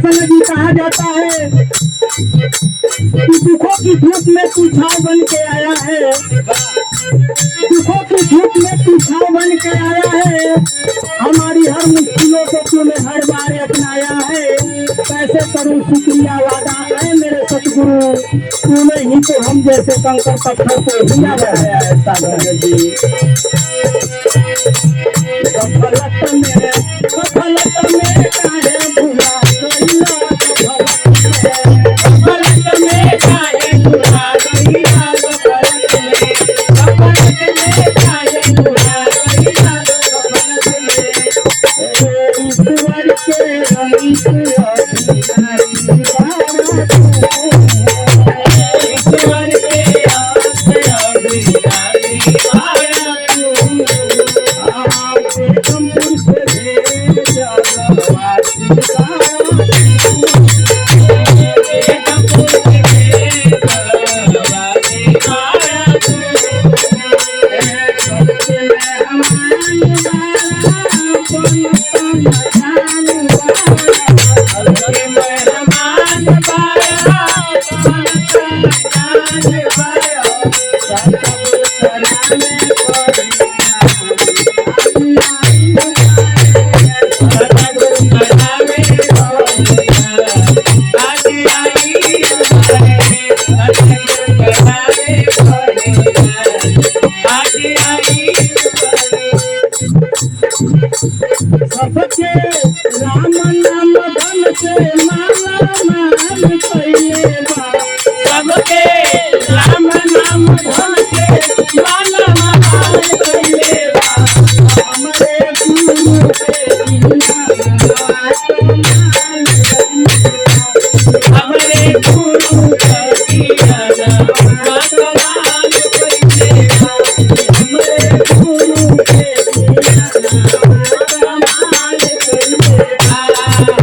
प्रसन्न जी कहा जाता है कि दुखों की धूप में तू छाव बन के आया है, दुखों की धूप में तू छाव बन के आया है, हमारी हर मुश्किलों को तूने हर बार अपनाया है। कैसे करूं शुक्रिया वादा है मेरे सतगुरु, तूने ही तो हम जैसे कंकर पत्थर को हिला बनाया है सागर जी। सफलत में काहे भुला गइला, सफलत में काहे भुला गइला, सफलत में काहे भुला गइला, सफलत में ईश्वर के अंश अधिकारी बारा ईश्वर के अंश अधिकारी बारा सबके राम नाम धन से माला माल कइले बा, सबके राम नाम धन से माला माल कइले बा, हमरे गुरु के बिना हमरे गुरु के बिना कमाल कइले बा,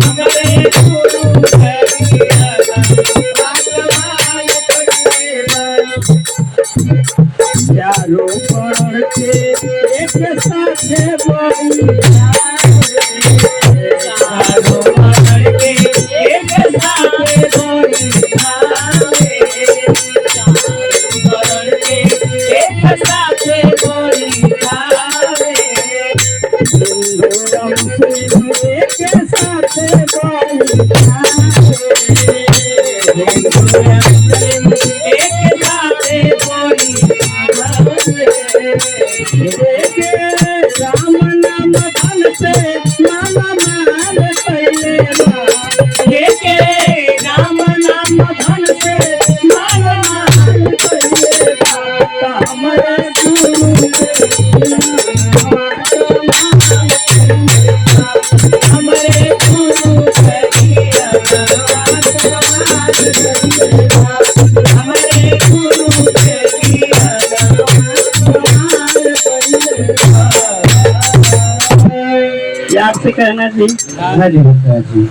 हमरे गुरु के बिना चारों पढ़ के एक साथ बैठा, चारों पढ़ के एक साथ बैठा, पढ़ के एक साथ बैठा, सिंदूरम से एक साथ बैठा, राम नाम धन से माला माल कइले बा, राम नाम धन से माला माल कइले बा, हमरे गुरु हमरे गुरु हमरे गुरु आपसे कहना जी। हाँ जी।